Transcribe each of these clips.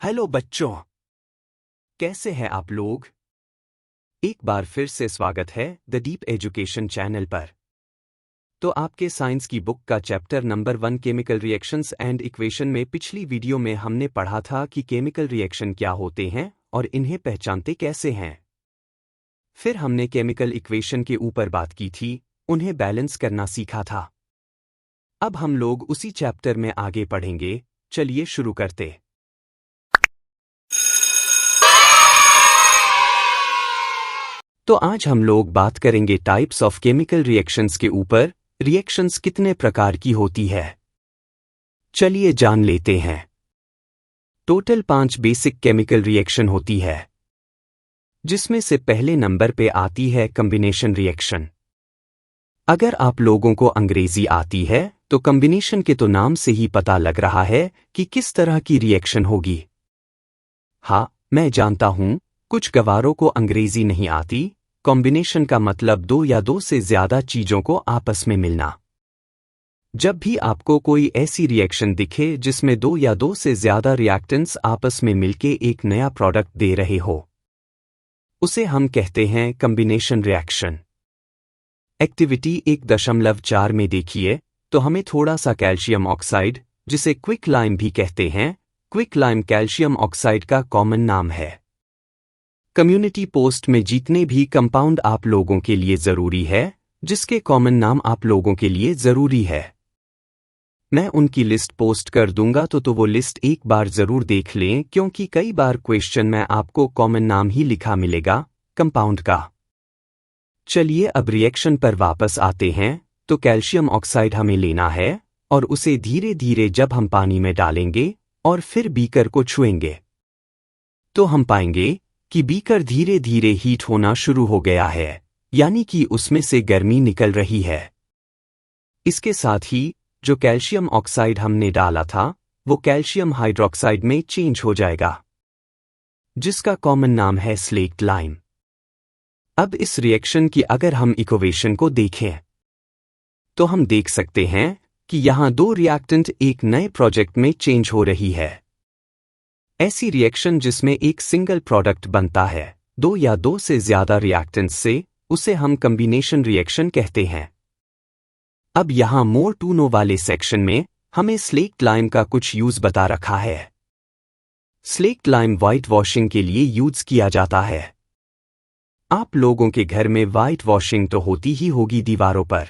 Hello बच्चों, कैसे हैं आप लोग? एक बार फिर से स्वागत है द डीप एजुकेशन चैनल पर। तो आपके साइंस की बुक का chapter number 1 chemical reactions and equation में पिछली वीडियो में हमने पढ़ा था कि केमिकल रिएक्शन क्या होते हैं और इन्हें पहचानते कैसे हैं। फिर हमने केमिकल इक्वेशन के ऊपर बात की थी, उन्हें बैलेंस करना सीखा था। अब हम लोग उसी चैप्टर में आगे पढ़ेंगे। चलिए शुरू करते। तो आज हम लोग बात करेंगे टाइप्स ऑफ केमिकल रिएक्शंस के ऊपर। रिएक्शंस कितने प्रकार की होती है, चलिए जान लेते हैं। टोटल 5 बेसिक केमिकल रिएक्शन होती है, जिसमें से पहले नंबर पे आती है कॉम्बिनेशन रिएक्शन। अगर आप लोगों को अंग्रेजी आती है तो कॉम्बिनेशन के तो नाम से ही पता लग रहा है कि किस तरह की रिएक्शन होगी। हाँ, मैं जानता हूं कुछ गवारों को अंग्रेजी नहीं आती। कॉम्बिनेशन का मतलब दो या दो से ज्यादा चीजों को आपस में मिलना। जब भी आपको कोई ऐसी रिएक्शन दिखे जिसमें दो या दो से ज्यादा रिएक्टेंट्स आपस में मिलके एक नया प्रोडक्ट दे रहे हो, उसे हम कहते हैं कॉम्बिनेशन रिएक्शन। एक्टिविटी 1.4 में देखिए तो हमें थोड़ा सा कैल्शियम ऑक्साइड, जिसे क्विक लाइम भी कहते हैं, क्विक लाइम कैल्शियम ऑक्साइड का कॉमन नाम है। कम्युनिटी पोस्ट में जितने भी कंपाउंड आप लोगों के लिए जरूरी है, जिसके कॉमन नाम आप लोगों के लिए जरूरी है, मैं उनकी लिस्ट पोस्ट कर दूंगा तो वो लिस्ट एक बार जरूर देख लें, क्योंकि कई बार क्वेश्चन में आपको कॉमन नाम ही लिखा मिलेगा कंपाउंड का। चलिए अब रिएक्शन पर वापस आते हैं। तो कैल्शियम ऑक्साइड हमें लेना है और उसे धीरे धीरे जब हम पानी में डालेंगे और फिर बीकर को छुएंगे तो हम पाएंगे कि बीकर धीरे धीरे हीट होना शुरू हो गया है, यानी कि उसमें से गर्मी निकल रही है। इसके साथ ही जो कैल्शियम ऑक्साइड हमने डाला था वो कैल्शियम हाइड्रोक्साइड में चेंज हो जाएगा, जिसका कॉमन नाम है स्लेक्ट लाइम। अब इस रिएक्शन की अगर हम इक्वेशन को देखें तो हम देख सकते हैं कि यहां दो रिएक्टेंट एक नए प्रोजेक्ट में चेंज हो रही है। ऐसी रिएक्शन जिसमें एक सिंगल प्रोडक्ट बनता है दो या दो से ज्यादा रिएक्टेंट्स से, उसे हम कॉम्बिनेशन रिएक्शन कहते हैं। अब यहां मोर टू नो वाले सेक्शन में हमें स्लेक्ट लाइम का कुछ यूज बता रखा है। स्लेक्ट लाइम व्हाइट वॉशिंग के लिए यूज किया जाता है। आप लोगों के घर में व्हाइट वॉशिंग तो होती ही होगी दीवारों पर।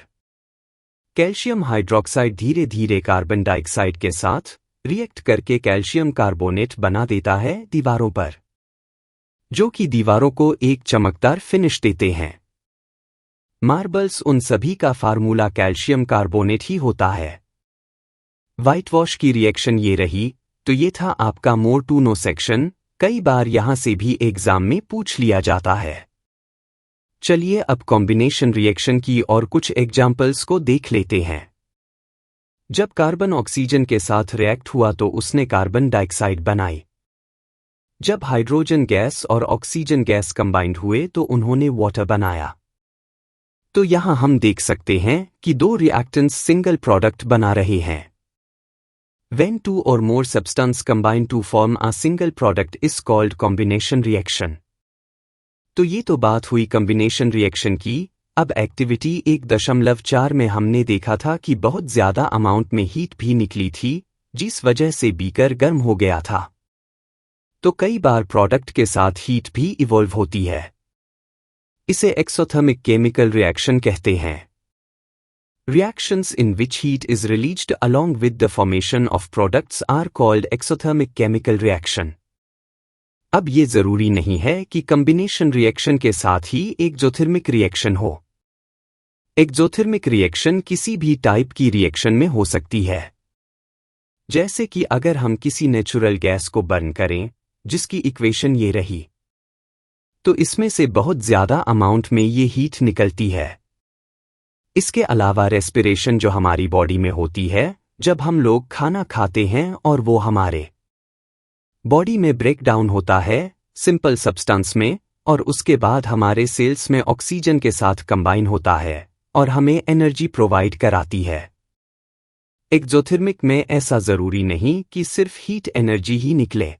कैल्शियम हाइड्रोक्साइड धीरे धीरे कार्बन डाइऑक्साइड के साथ रिएक्ट करके कैल्शियम कार्बोनेट बना देता है दीवारों पर, जो कि दीवारों को एक चमकदार फिनिश देते हैं। मार्बल्स उन सभी का फार्मूला कैल्शियम कार्बोनेट ही होता है। व्हाइट वॉश की रिएक्शन ये रही। तो ये था आपका मोर टू नो सेक्शन। कई बार यहां से भी एग्जाम में पूछ लिया जाता है। चलिए अब कॉम्बिनेशन रिएक्शन की और कुछ एग्जाम्पल्स को देख लेते हैं। जब कार्बन ऑक्सीजन के साथ रिएक्ट हुआ तो उसने कार्बन डाइऑक्साइड बनाई। जब हाइड्रोजन गैस और ऑक्सीजन गैस कंबाइंड हुए तो उन्होंने वाटर बनाया। तो यहां हम देख सकते हैं कि दो रिएक्टेंट्स सिंगल प्रोडक्ट बना रहे हैं। When two or more substances combine to form a single product is called combination reaction। तो ये तो बात हुई कॉम्बिनेशन रिएक्शन की। अब एक्टिविटी 1.4 में हमने देखा था कि बहुत ज्यादा अमाउंट में हीट भी निकली थी, जिस वजह से बीकर गर्म हो गया था। तो कई बार प्रोडक्ट के साथ हीट भी इवॉल्व होती है। इसे एक्सोथर्मिक केमिकल रिएक्शन कहते हैं। Reactions in which heat is released along with the formation of products are called exothermic chemical reaction। अब ये जरूरी नहीं है कि कॉम्बिनेशन रिएक्शन के साथ ही एक्सोथर्मिक रिएक्शन हो। एक्सोथर्मिक रिएक्शन किसी भी टाइप की रिएक्शन में हो सकती है। जैसे कि अगर हम किसी नेचुरल गैस को बर्न करें, जिसकी इक्वेशन ये रही, तो इसमें से बहुत ज्यादा अमाउंट में ये हीट निकलती है। इसके अलावा रेस्पिरेशन जो हमारी बॉडी में होती है, जब हम लोग खाना खाते हैं और वो हमारे बॉडी में ब्रेक डाउन होता है सिंपल सब्सटेंस में, और उसके बाद हमारे सेल्स में ऑक्सीजन के साथ कंबाइन होता है और हमें एनर्जी प्रोवाइड कराती है। एक्सोथर्मिक में ऐसा जरूरी नहीं कि सिर्फ हीट एनर्जी ही निकले।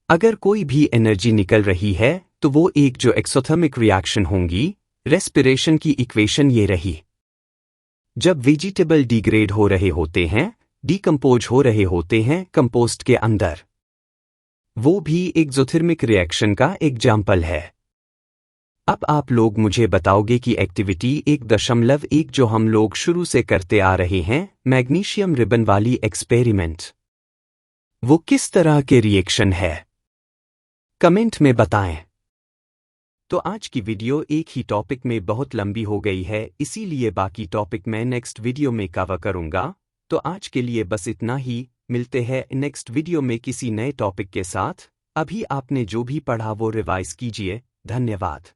अगर कोई भी एनर्जी निकल रही है तो वो एक जो एक्सोथर्मिक रिएक्शन होंगी। रेस्पिरेशन की इक्वेशन ये रही। जब वेजिटेबल डिग्रेड हो रहे होते हैं, डिकम्पोज हो रहे होते हैं कंपोस्ट के अंदर, वो भी एक्सोथर्मिक रिएक्शन का एग्जाम्पल है। अब आप लोग मुझे बताओगे कि एक्टिविटी 1.1 जो हम लोग शुरू से करते आ रहे हैं, मैग्नीशियम रिबन वाली एक्सपेरिमेंट, वो किस तरह के रिएक्शन है? कमेंट में बताएं। तो आज की वीडियो एक ही टॉपिक में बहुत लंबी हो गई है, इसीलिए बाकी टॉपिक मैं नेक्स्ट वीडियो में कवर करूंगा। तो आज के लिए बस इतना ही, मिलते हैं नेक्स्ट वीडियो में किसी नए टॉपिक के साथ। अभी आपने जो भी पढ़ा वो रिवाइज कीजिए। धन्यवाद।